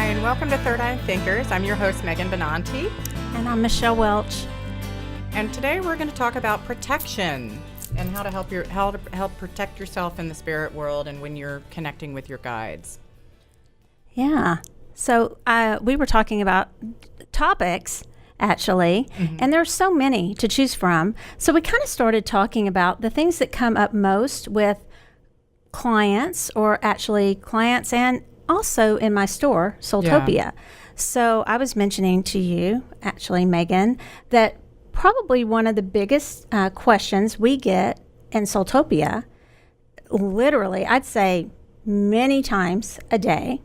and welcome to Third Eye Thinkers. I'm your host, Megan Benanti. And I'm Michelle Welch. And today we're going to talk about protection and how to help protect yourself in the spirit world and when you're connecting with your guides. Yeah. So we were talking about topics, actually, and there's so many to choose from. So we kind of started talking about the things that come up most with clients, or actually clients and also in my store, Soultopia. Yeah. So I was mentioning to you, actually, Megan, that probably one of the biggest questions we get in Soultopia, literally, I'd say many times a day,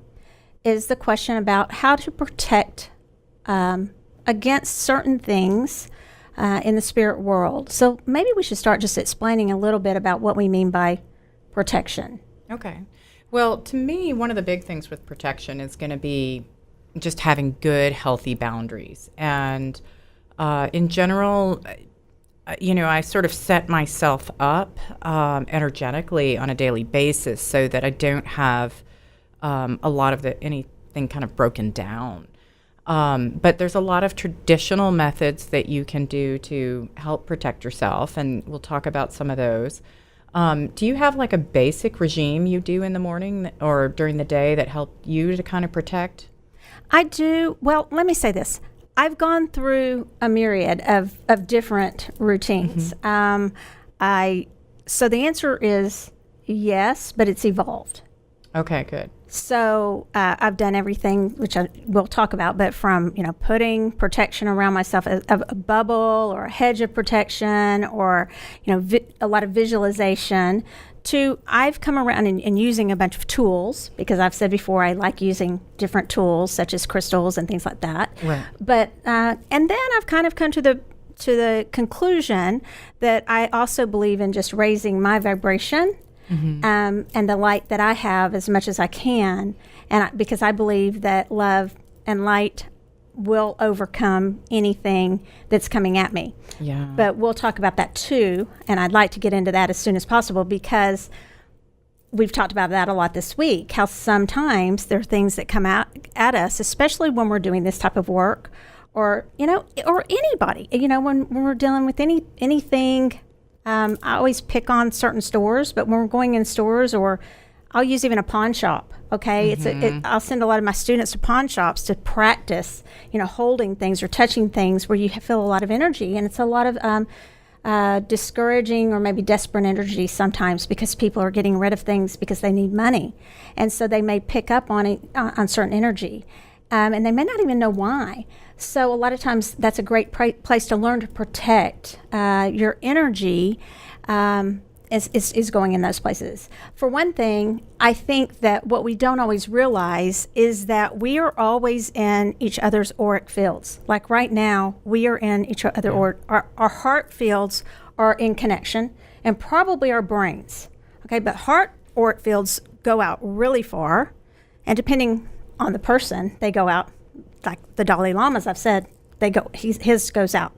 is the question about how to protect against certain things in the spirit world. So maybe we should start just explaining a little bit about what we mean by protection. Okay. Well, to me, one of the big things with protection is going to be just having good, healthy boundaries. And in general, I sort of set myself up energetically on a daily basis so that I don't have a lot of anything kind of broken down. But there's a lot of traditional methods that you can do to help protect yourself, and we'll talk about some of those. Do you have like a basic regime you do in the morning or during the day that help you to kind of protect? I do. Well, let me say this. I've gone through a myriad of different routines. So the answer is yes, but it's evolved. Okay, good. So I've done everything, which I will talk about, but from, putting protection around myself, a bubble or a hedge of protection, or, a lot of visualization, to I've come around and using a bunch of tools, because I've said before I like using different tools such as crystals and things like that. Right. But and then I've kind of come to the conclusion that I also believe in just raising my vibration. And the light that I have as much as I can, because I believe that love and light will overcome anything that's coming at me. Yeah. But we'll talk about that too, and I'd like to get into that as soon as possible, because we've talked about that a lot this week, how sometimes there are things that come out at us, especially when we're doing this type of work, or anybody, when we're dealing with anything. I always pick on certain stores, but when we're going in stores, or I'll use even a pawn shop, okay? I'll send a lot of my students to pawn shops to practice, holding things or touching things where you feel a lot of energy. And it's a lot of discouraging or maybe desperate energy sometimes, because people are getting rid of things because they need money. And so they may pick up on certain energy. And they may not even know why. So a lot of times that's a great place to learn to protect your energy is going in those places. For one thing, I think that what we don't always realize is that we are always in each other's auric fields. Like right now, we are in each other. Our heart fields are in connection, and probably our brains. Okay, but heart auric fields go out really far, and depending on the person, they go out, like the Dalai Lama's, I've said, his goes out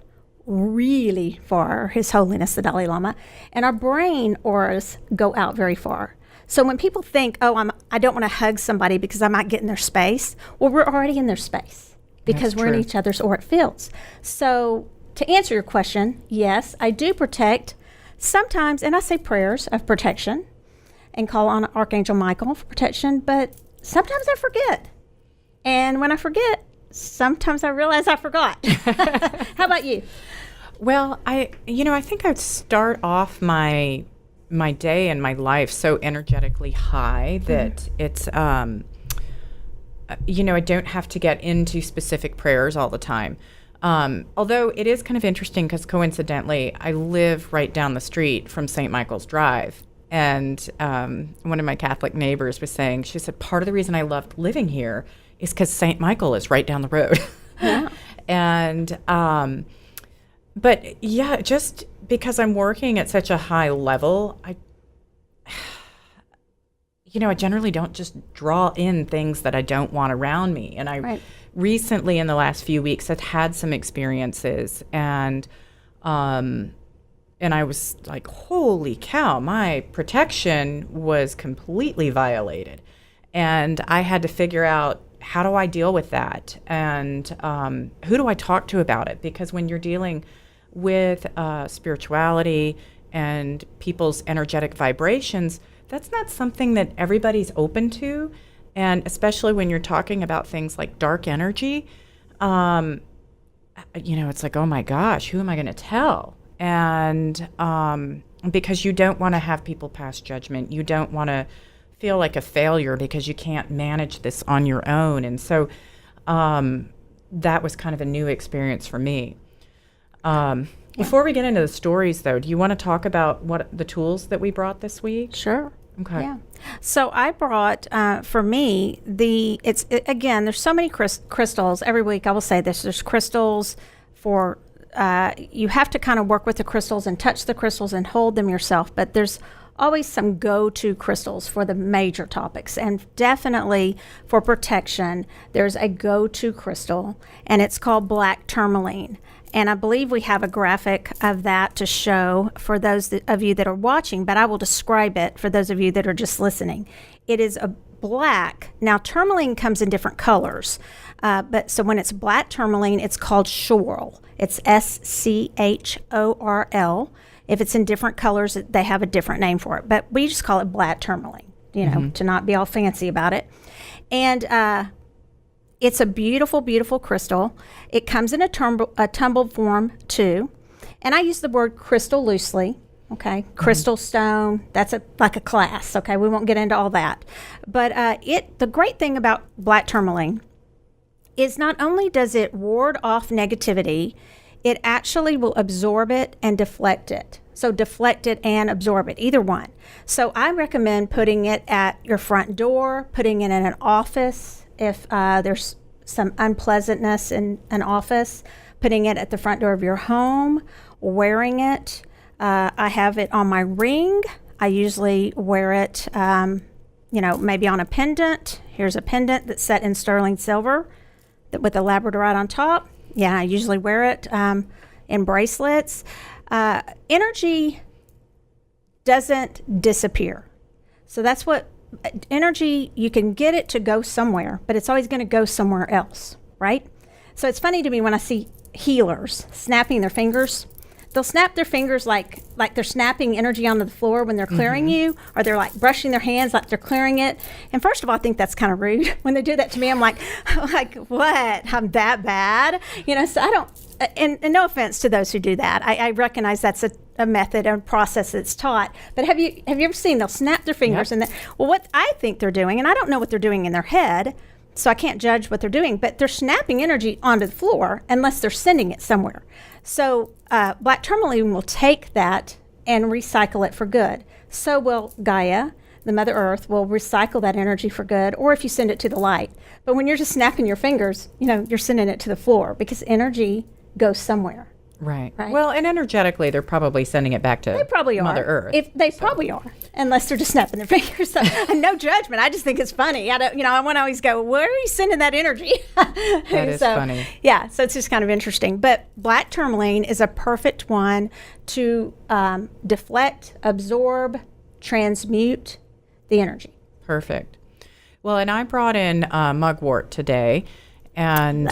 really far, His Holiness the Dalai Lama, and our brain auras go out very far. So when people think, I don't want to hug somebody because I might get in their space, well, we're already in their space because we're in each other's auric fields. So to answer your question, yes, I do protect sometimes, and I say prayers of protection and call on Archangel Michael for protection, but sometimes I forget. And when I forget, sometimes I realize I forgot. How about you? Well, I think I'd start off my day and my life so energetically high that it's, I don't have to get into specific prayers all the time. Although it is kind of interesting because coincidentally, I live right down the street from St. Michael's Drive. And one of my Catholic neighbors was saying, she said, part of the reason I loved living here is because St. Michael is right down the road. Yeah. And, but yeah, just because I'm working at such a high level, I generally don't just draw in things that I don't want around me. And I recently, in the last few weeks, have had some experiences, and I was like, holy cow, my protection was completely violated. And I had to figure out how do I deal with that? And who do I talk to about it? Because when you're dealing with spirituality and people's energetic vibrations, that's not something that everybody's open to. And especially when you're talking about things like dark energy, it's like, oh my gosh, who am I going to tell? And because you don't want to have people pass judgment. You don't want to feel like a failure because you can't manage this on your own. And so that was kind of a new experience for me. Before we get into the stories, though, do you want to talk about what the tools that we brought this week? Sure. Okay. Yeah. So I brought, for me, again, there's so many crystals. Every week I will say this, there's crystals for, you have to kind of work with the crystals and touch the crystals and hold them yourself, but there's always some go-to crystals for the major topics. And definitely for protection, there's a go-to crystal, and it's called black tourmaline. And I believe we have a graphic of that to show for those of you that are watching, but I will describe it for those of you that are just listening. It is a black. Now, tourmaline comes in different colors, but so when it's black tourmaline, it's called schorl. It's SCHORL. If it's in different colors, they have a different name for it, but we just call it black tourmaline, to not be all fancy about it. And it's a beautiful, beautiful crystal. It comes in a tumbled form too. And I use the word crystal loosely, okay? Crystal stone, that's like a class, okay? We won't get into all that. But the great thing about black tourmaline is not only does it ward off negativity, it actually will absorb it and deflect it. So deflect it and absorb it, either one. So I recommend putting it at your front door, putting it in an office, if there's some unpleasantness in an office, putting it at the front door of your home, wearing it. I have it on my ring. I usually wear it, maybe on a pendant. Here's a pendant that's set in sterling silver with a labradorite on top. Yeah, I usually wear it in bracelets. Energy doesn't disappear. So that's what energy, you can get it to go somewhere, but it's always going to go somewhere else, right? So it's funny to me when I see healers snapping their fingers. They'll snap their fingers like they're snapping energy onto the floor when they're clearing you, or they're like brushing their hands like they're clearing it. And first of all, I think that's kind of rude. When they do that to me, I'm like, what? I'm that bad? So I don't, and no offense to those who do that. I recognize that's a method and process that's taught. But have you ever seen they'll snap their fingers and what I think they're doing, and I don't know what they're doing in their head, so I can't judge what they're doing, but they're snapping energy onto the floor unless they're sending it somewhere. So black tourmaline will take that and recycle it for good. So will Gaia, the Mother Earth, will recycle that energy for good, or if you send it to the light. But when you're just snapping your fingers, you're sending it to the floor because energy goes somewhere. Right. Well, and energetically, they're probably sending it back to Mother Earth. Probably are, unless they're just snapping their fingers. So, no judgment. I just think it's funny. I don't, I want to always go, where are you sending that energy? That is funny. Yeah. So it's just kind of interesting. But black tourmaline is a perfect one to deflect, absorb, transmute the energy. Perfect. Well, and I brought in mugwort today, and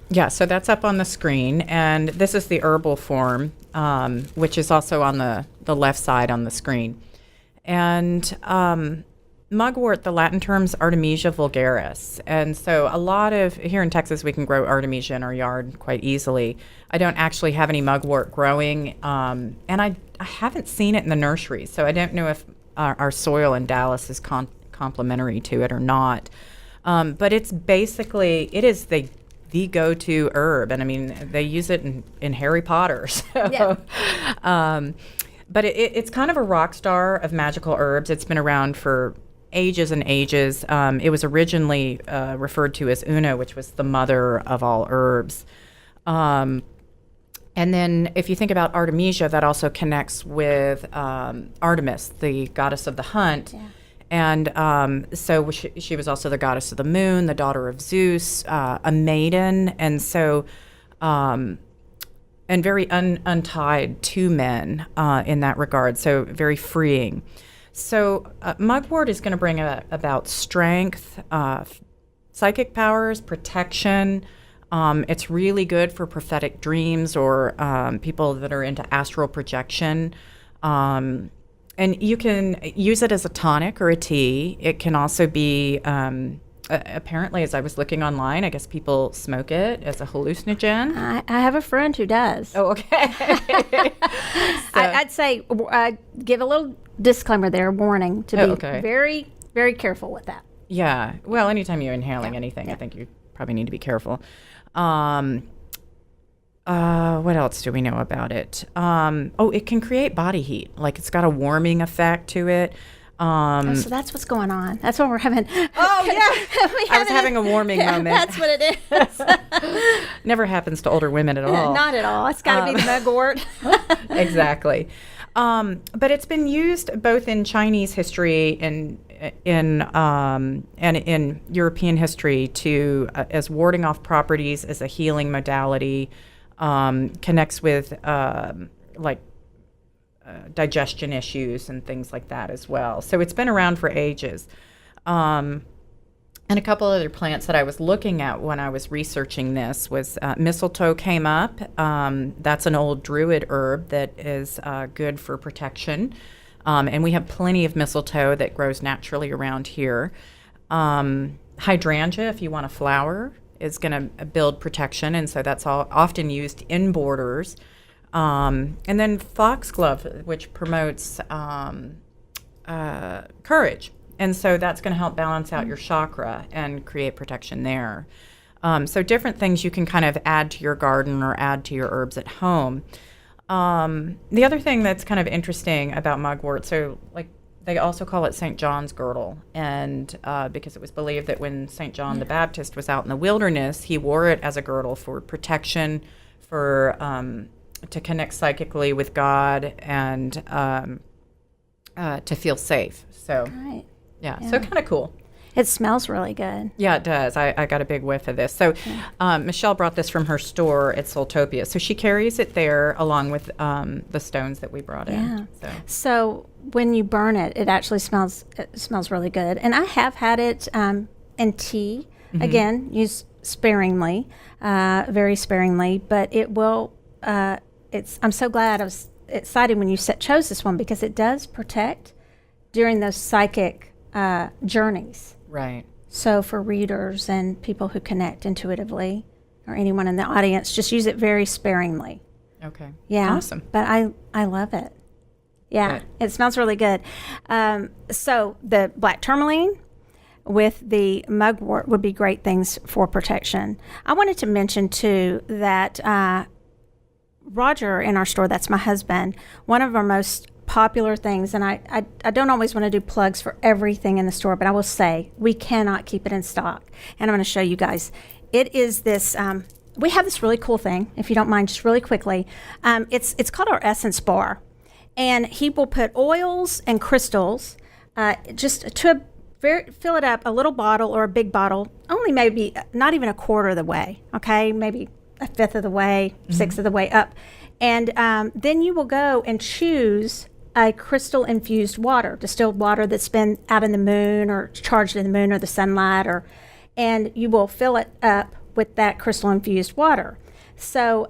yeah, so that's up on the screen, and this is the herbal form, which is also on the left side on the screen. And mugwort, the Latin term's Artemisia vulgaris, and so a lot of, here in Texas, we can grow Artemisia in our yard quite easily. I don't actually have any mugwort growing, and I haven't seen it in the nursery, so I don't know if our soil in Dallas is complementary to it or not. But it's basically, it is the go-to herb, and I mean they use it in Harry Potter. So. Yeah. But it's kind of a rock star of magical herbs. It's been around for ages and ages. It was originally referred to as Una, which was the mother of all herbs. And then if you think about Artemisia, that also connects with Artemis, the goddess of the hunt. Yeah. And so she was also the goddess of the moon, the daughter of Zeus, a maiden, and so, and very untied to men in that regard, so very freeing. So mugwort is going to bring about strength, psychic powers, protection. It's really good for prophetic dreams or people that are into astral projection. And you can use it as a tonic or a tea. It can also be, apparently, as I was looking online, I guess people smoke it as a hallucinogen. I have a friend who does. Oh, okay. I'd say give a little disclaimer there, warning, to be very, very careful with that. Yeah. Well, anytime you're inhaling anything, I think you probably need to be careful. What else do we know about it? It can create body heat. Like it's got a warming effect to it. So that's what's going on. That's what we're having. Oh, yeah. I was having a warming moment. That's what it is. Never happens to older women at all. Not at all. It's got to be the mugwort. Exactly. But it's been used both in Chinese history and in European history as warding off properties, as a healing modality, connects with digestion issues and things like that as well. So it's been around for ages. And a couple other plants that I was looking at when I was researching this was mistletoe came up. That's an old druid herb that is good for protection. And we have plenty of mistletoe that grows naturally around here. Hydrangea, if you want a flower, is going to build protection, and so that's often used in borders. And then foxglove, which promotes courage. And so that's going to help balance out your chakra and create protection there. So different things you can kind of add to your garden or add to your herbs at home. The other thing that's kind of interesting about mugwort, so like they also call it St. John's girdle, and because it was believed that when St. John the Baptist was out in the wilderness, he wore it as a girdle for protection, for to connect psychically with God, and to feel safe. So, yeah, so kind of cool. It smells really good. Yeah, it does. I got a big whiff of this. So Michelle brought this from her store at Soultopia. So she carries it there along with the stones that we brought in. So when you burn it, it actually smells really good. And I have had it in tea. Mm-hmm. Again, used sparingly, very sparingly. But it will. I'm so glad. I was excited when you chose this one because it does protect during those psychic journeys. Right. So for readers and people who connect intuitively, or anyone in the audience, just use it very sparingly. Okay. Yeah. Awesome. But I love it. Yeah. Good. It smells really good. So the black tourmaline with the mugwort would be great things for protection. I wanted to mention too that Roger in our store, that's my husband, one of our most popular things, and I don't always want to do plugs for everything in the store, but I will say we cannot keep it in stock, and I'm going to show you guys. It is this. We have this really cool thing, if you don't mind, just really quickly. It's called our Essence Bar, and he will put oils and crystals just to fill it up, a little bottle or a big bottle, only maybe not even a quarter of the way. Okay, maybe a fifth of the way, sixth of the way up. And then you will go and choose a crystal-infused water, distilled water that's been out in the moon or charged in the moon or the sunlight, and you will fill it up with that crystal-infused water. So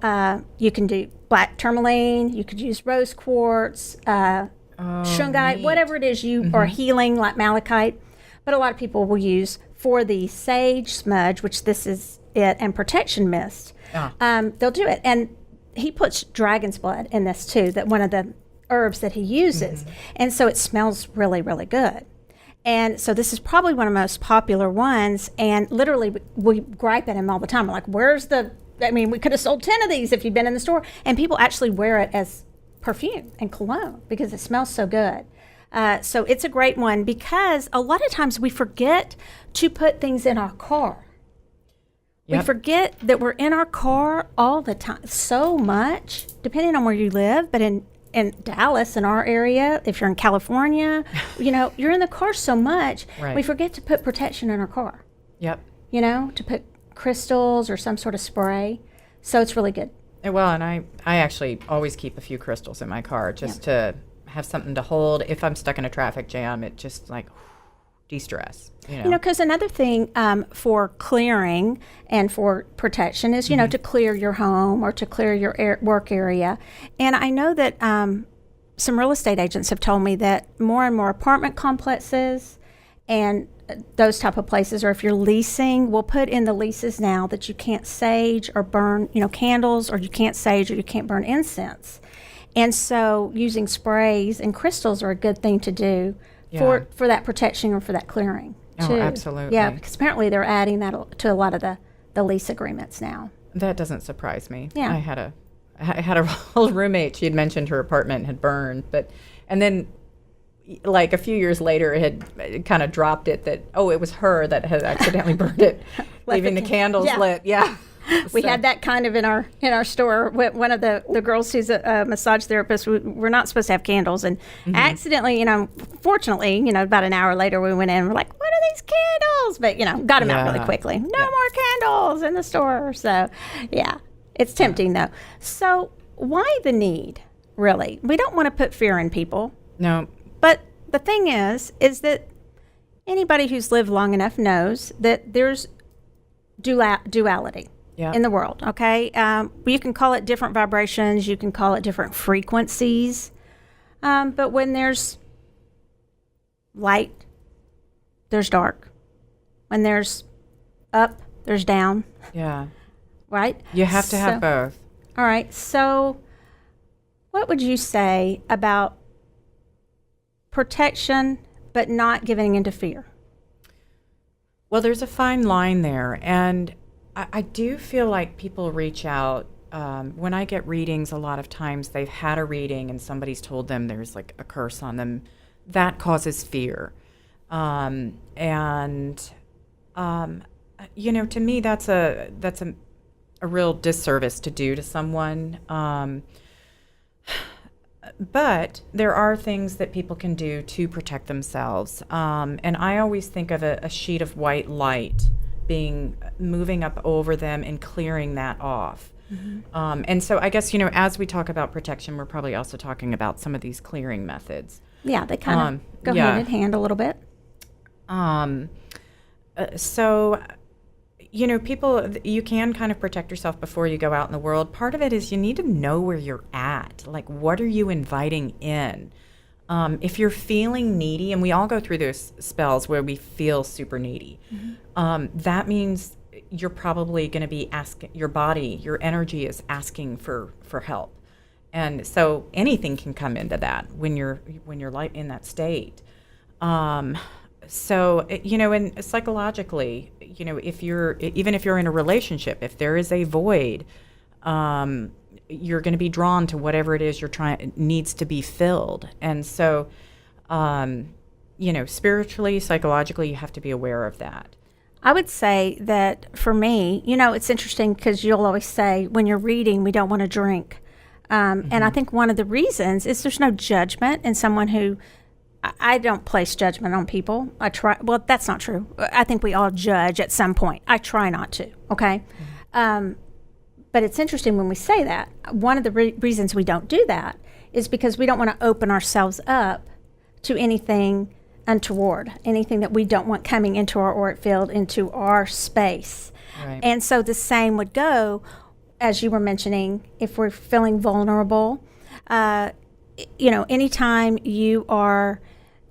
you can do black tourmaline, you could use rose quartz, shungite, whatever it is you are healing, like malachite. But a lot of people will use for the sage smudge, which this is it, and protection mist. They'll do it. And he puts dragon's blood in this too, that one of the herbs that he uses. And so it smells really, really good. And so this is probably one of the most popular ones. And literally we gripe at him all the time. We're like, we could have sold 10 of these if you'd been in the store. And people actually wear it as perfume and cologne because it smells so good. So it's a great one because a lot of times we forget to put things in our car. Yep. We forget that we're in our car all the time, so much, depending on where you live. But in Dallas, in our area, if you're in California, you're in the car so much, we forget to put protection in our car. Yep. To put crystals or some sort of spray. So it's really good. Well, and I actually always keep a few crystals in my car just to have something to hold. If I'm stuck in a traffic jam, it just de-stress. Because another thing for clearing and for protection is, to clear your home or to clear your work area. And I know that some real estate agents have told me that more and more apartment complexes and those type of places, or if you're leasing, will put in the leases now that you can't sage or burn, candles, or you can't sage or you can't burn incense. And so using sprays and crystals are a good thing to do for that protection or for that clearing. Oh, too. absolutely. Yeah, because apparently they're adding that to a lot of the lease agreements now. That doesn't surprise me. Yeah. I had a old roommate. She had mentioned her apartment had burned, and then like a few years later, it had kind of dropped it that, it was her that had accidentally burned it, leaving the candles lit. Yeah. We had that kind of in our store. One of the girls who's a massage therapist, we're not supposed to have candles, and accidentally, fortunately, about an hour later, we went in and we're like, what are these candles? But, got them out really quickly. No more candles in the store. So, yeah, it's tempting though. So why the need, really? We don't want to put fear in people. No. But the thing is that anybody who's lived long enough knows that there's duality. In the world, okay? You can call it different vibrations. You can call it different frequencies. But when there's light, there's dark. When there's up, there's down. Yeah. Right? You have to have both. All right. So what would you say about protection but not giving into fear? Well, there's a fine line there. And I do feel like people reach out. When I get readings, a lot of times they've had a reading and somebody's told them there's like a curse on them. That causes fear. To me, that's a real disservice to do to someone. But there are things that people can do to protect themselves. And I always think of a sheet of white light moving up over them and clearing that off. And so I guess, as we talk about protection, we're probably also talking about some of these clearing methods. Yeah, they kind of go hand in hand a little bit. People, you can kind of protect yourself before you go out in the world. Part of it is you need to know where you're at. Like, what are you inviting in? If you're feeling needy, and we all go through those spells where we feel super needy, that means you're probably going to be asking, your body, your energy is asking for help. And so anything can come into that when you're like in that state. And psychologically, if you're in a relationship, if there is a void, you're going to be drawn to whatever it is needs to be filled. And so, spiritually, psychologically, you have to be aware of that. I would say that for me, it's interesting because you'll always say when you're reading, we don't want to drink. And I think one of the reasons is there's no judgment in someone who, I don't place judgment on people. Well, that's not true. I think we all judge at some point. I try not to, okay? But it's interesting when we say that. One of the reasons we don't do that is because we don't want to open ourselves up to anything untoward, anything that we don't want coming into our auric field, into our space. Right. And so the same would go, as you were mentioning, if we're feeling vulnerable. Anytime you are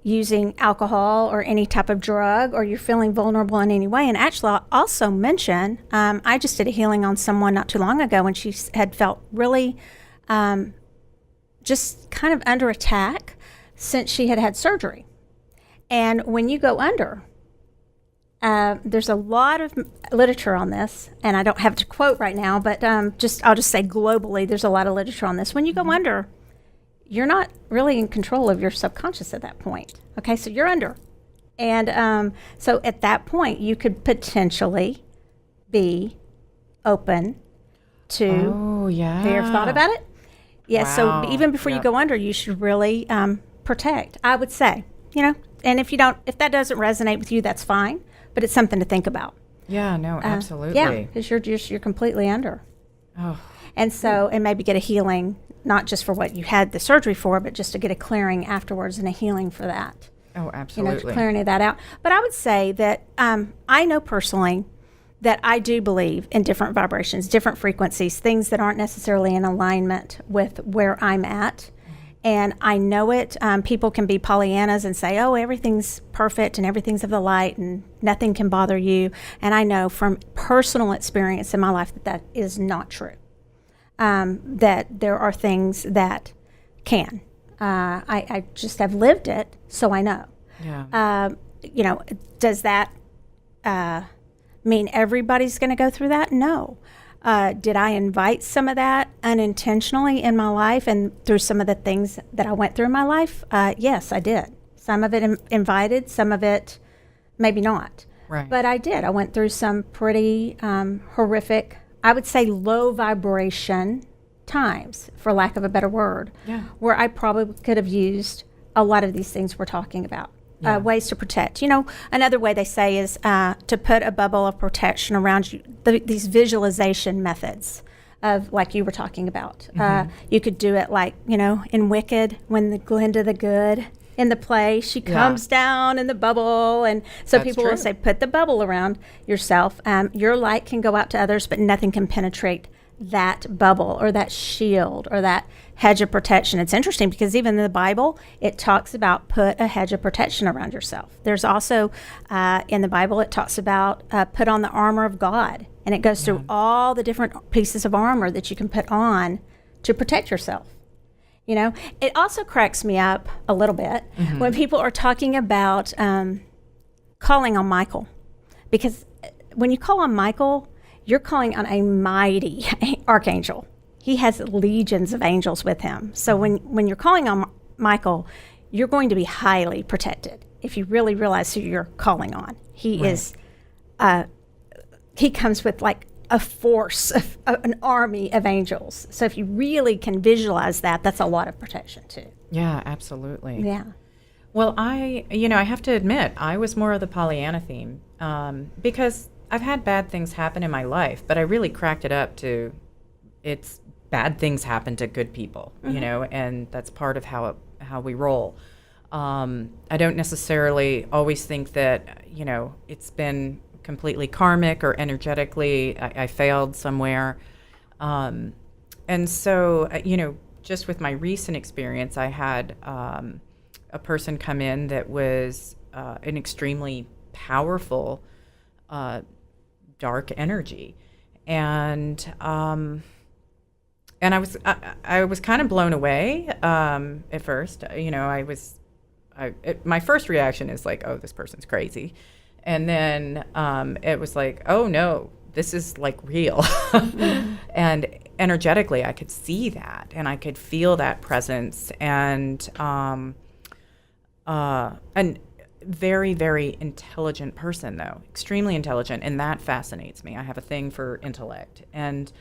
using alcohol or any type of drug, or you're feeling vulnerable in any way. And actually, I'll also mention, I just did a healing on someone not too long ago when she had felt really just kind of under attack since she had surgery. And when you go under, there's a lot of literature on this, and I don't have to quote right now, but I'll just say globally, there's a lot of literature on this. When you go under, you're not really in control of your subconscious at that point. Okay, so you're under. And so at that point, you could potentially be open to... Oh, yeah. Have you ever thought about it? Yeah, Wow. So even before you go under, you should really protect, I would say. And if that doesn't resonate with you, that's fine. But it's something to think about. Yeah, no, absolutely. Yeah, because you're completely under. Oh. And so, and maybe get a healing, not just for what you had the surgery for, but just to get a clearing afterwards and a healing for that. Oh, to absolutely. clear any of that out. But I would say that I know personally that I do believe in different vibrations, different frequencies, things that aren't necessarily in alignment with where I'm at. And I know it. People can be Pollyannas and say, oh, everything's perfect and everything's of the light and nothing can bother you. And I know from personal experience in my life that that is not true. That there are things that can. I just have lived it, so I know. Yeah. Does that mean everybody's going to go through that? No. Did I invite some of that unintentionally in my life and through some of the things that I went through in my life? Yes, I did. Some of it invited, some of it maybe not. Right. But I did. I went through some pretty horrific, I would say low vibration times, for lack of a better word, Yeah. where I probably could have used a lot of these things we're talking about. Yeah. Ways to protect. Another way they say is to put a bubble of protection around you. These visualization methods of, like you were talking about. You could do it like, in Wicked, when the Glinda the Good in the play, she comes down in the bubble. And so That's people will true. say, put the bubble around yourself. Your light can go out to others, but nothing can penetrate that bubble or that shield or that hedge of protection. It's interesting because even in the Bible, it talks about put a hedge of protection around yourself. There's also in the Bible, it talks about put on the armor of God. And it goes through all the different pieces of armor that you can put on to protect yourself. It also cracks me up a little bit when people are talking about calling on Michael. Because when you call on Michael, you're calling on a mighty archangel. He has legions of angels with him. So when you're calling on Michael, you're going to be highly protected if you really realize who you're calling on. He is, he comes with like a force, an army of angels. So if you really can visualize that, that's a lot of protection too. Yeah, absolutely. Yeah. Well, I have to admit, I was more of the Pollyanna theme because I've had bad things happen in my life, but I really cracked it up to it's bad things happen to good people, and that's part of how we roll. I don't necessarily always think that, it's been completely karmic or energetically I failed somewhere. And so, just with my recent experience, I had a person come in that was an extremely powerful dark energy, and I was kind of blown away at first. My first reaction is like, oh, this person's crazy, and then it was like, oh no, this is like real. And energetically I could see that and I could feel that presence, and very, very intelligent person, though, extremely intelligent, and that fascinates me. I have a thing for intellect, and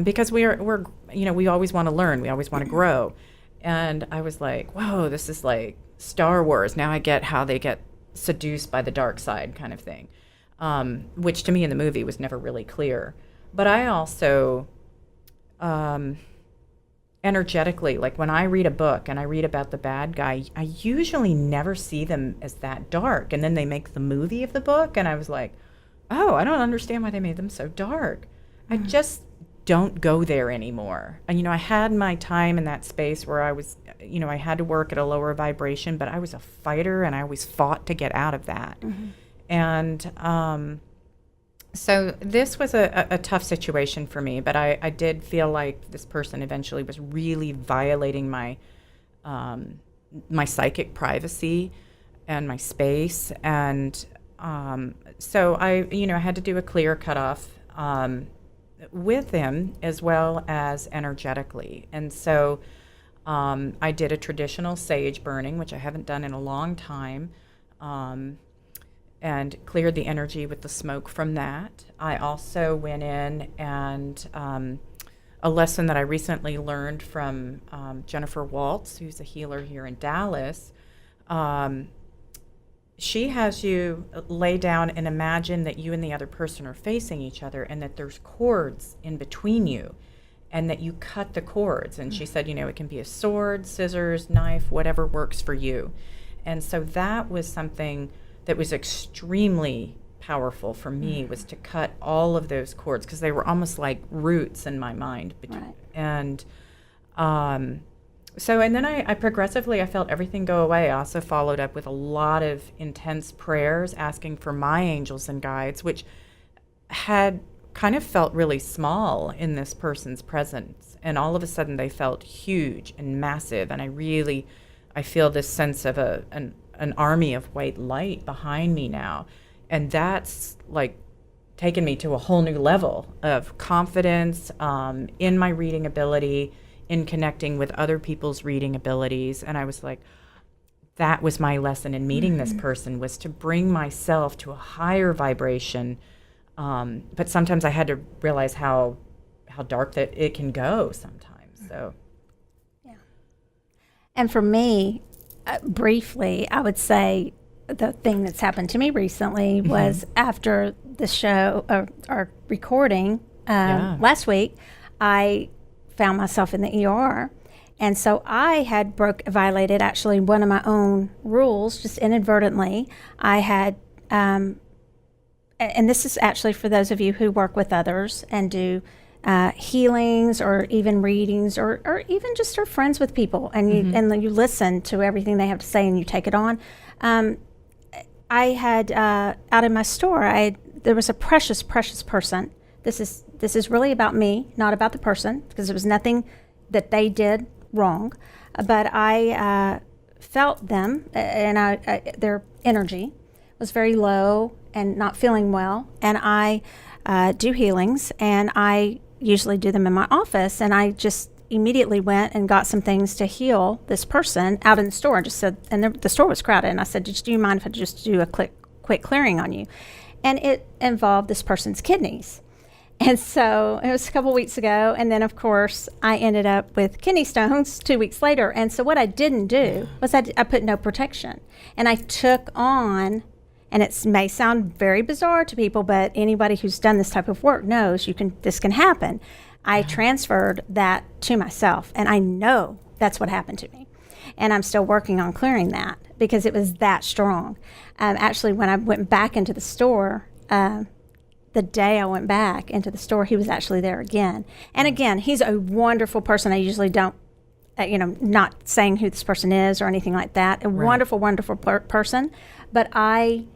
because we always want to learn, we always want to grow, and I was like, whoa, this is like Star Wars. Now I get how they get seduced by the dark side, kind of thing, which to me in the movie was never really clear. But I also energetically, like when I read a book and I read about the bad guy, I usually never see them as that dark. And then they make the movie of the book, and I was like, oh, I don't understand why they made them so dark. I just don't go there anymore. And, I had my time in that space where I was, I had to work at a lower vibration, but I was a fighter and I always fought to get out of that. And so this was a tough situation for me, but I did feel like this person eventually was really violating my my psychic privacy and my space, and so I had to do a clear cutoff with him as well as energetically, and so I did a traditional sage burning, which I haven't done in a long time. And cleared the energy with the smoke from that. I also went in and a lesson that I recently learned from Jennifer Waltz, who's a healer here in Dallas. She has you lay down and imagine that you and the other person are facing each other and that there's cords in between you and that you cut the cords. And she said, it can be a sword, scissors, knife, whatever works for you. And so that was something that was extremely powerful for me, was to cut all of those cords, because they were almost like roots in my mind. Right. And so, and then I progressively, I felt everything go away. I also followed up with a lot of intense prayers asking for my angels and guides, which had kind of felt really small in this person's presence. And all of a sudden they felt huge and massive. And I feel this sense of an army of white light behind me now. And that's like taken me to a whole new level of confidence in my reading ability, in connecting with other people's reading abilities. And I was like, that was my lesson in meeting this person, was to bring myself to a higher vibration. But sometimes I had to realize how dark that it can go sometimes. So, yeah. And for me, briefly, I would say the thing that's happened to me recently was after the show, our recording last week, I found myself in the ER. And so I had violated actually one of my own rules, just inadvertently. I had, and this is actually for those of you who work with others and do healings or even readings, or even just are friends with people, and you listen to everything they have to say and you take it on. I had out in my store, there was a precious person. This is really about me, not about the person, because there was nothing that they did wrong, but I felt them, and their energy was very low and not feeling well. And I do healings, and I usually do them in my office, and I just immediately went and got some things to heal this person out in the store. Just said, and the store was crowded, and I said, do you mind if I just do a quick clearing on you? And it involved this person's kidneys. And so it was a couple weeks ago, and then of course I ended up with kidney stones 2 weeks later. And so what I didn't do was I put no protection, and I took on, and it may sound very bizarre to people, but anybody who's done this type of work knows this can happen. I transferred that to myself, and I know that's what happened to me. And I'm still working on clearing that because it was that strong. Actually, when I went back into the store, the day I went back into the store, he was actually there again. And again, he's a wonderful person. I usually don't, not saying who this person is or anything like that. A wonderful, wonderful person. But I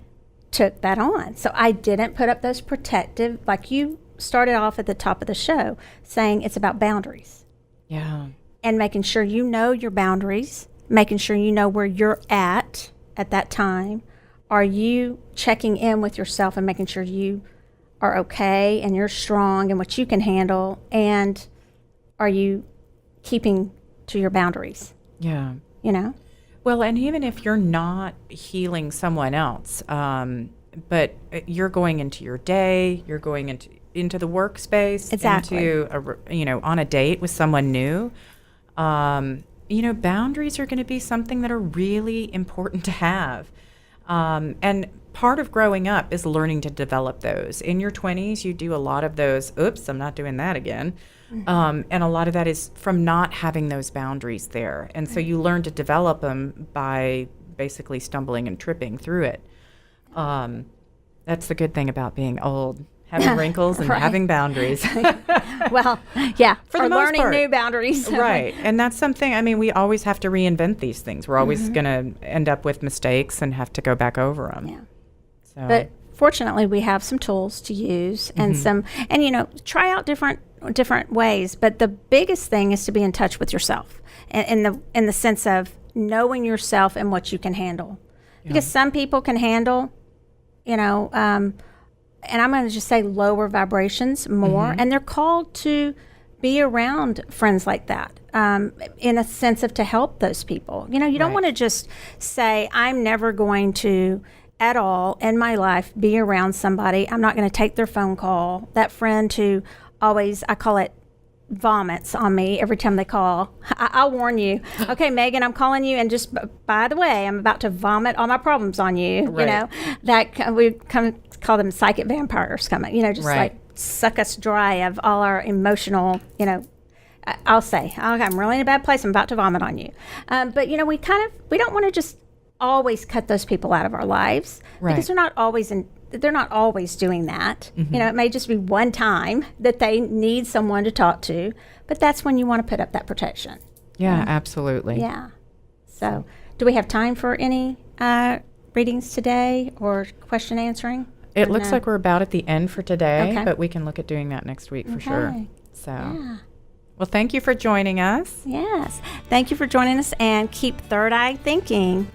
took that on. So I didn't put up those protective, like you started off at the top of the show saying it's about boundaries. Yeah. And making sure you know your boundaries, making sure you know where you're at that time. Are you checking in with yourself and making sure you are okay and you're strong and what you can handle? And are you keeping to your boundaries? Yeah. Well, and even if you're not healing someone else, but you're going into your day, you're going into the workspace, exactly, on a date with someone new, boundaries are going to be something that are really important to have. And part of growing up is learning to develop those. In your 20s, you do a lot of those, oops, I'm not doing that again. And a lot of that is from not having those boundaries there. And so you learn to develop them by basically stumbling and tripping through it. That's the good thing about being old, having wrinkles and having boundaries. Well, yeah, for the most learning part. New boundaries. Right. And that's something, we always have to reinvent these things. We're always going to end up with mistakes and have to go back over them. Yeah. So. But fortunately, we have some tools to use and try out different ways. But the biggest thing is to be in touch with yourself in the sense of knowing yourself and what you can handle. Yeah. Because some people can handle, and I'm going to just say lower vibrations more, and they're called to be around friends like that, in a sense of to help those people. You don't want to just say, I'm never going to at all in my life be around somebody. I'm not going to take their phone call. That friend who always, I call it, vomits on me every time they call. I'll warn you. Okay, Megan, I'm calling you, and just by the way, I'm about to vomit all my problems on you. Right. That we call them psychic vampires coming. Just like suck us dry of all our emotional. I'll say, okay, I'm really in a bad place. I'm about to vomit on you. But we don't want to just always cut those people out of our lives Right. because they're not always doing that. It may just be one time that they need someone to talk to, but that's when you want to put up that protection. Yeah, absolutely. Yeah. So, do we have time for any readings today or question answering? It Or looks no? like we're about at the end for today, Okay. but we can look at doing that next week for sure. Okay. So, Yeah. well, thank you for joining us. Yes. Thank you for joining us, and keep third eye thinking.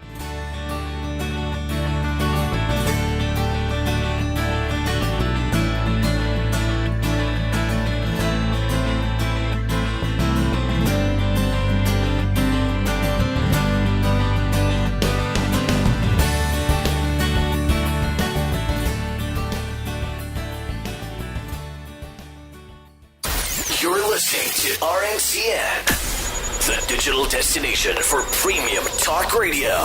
You're listening to RNCN, the digital destination for premium talk radio.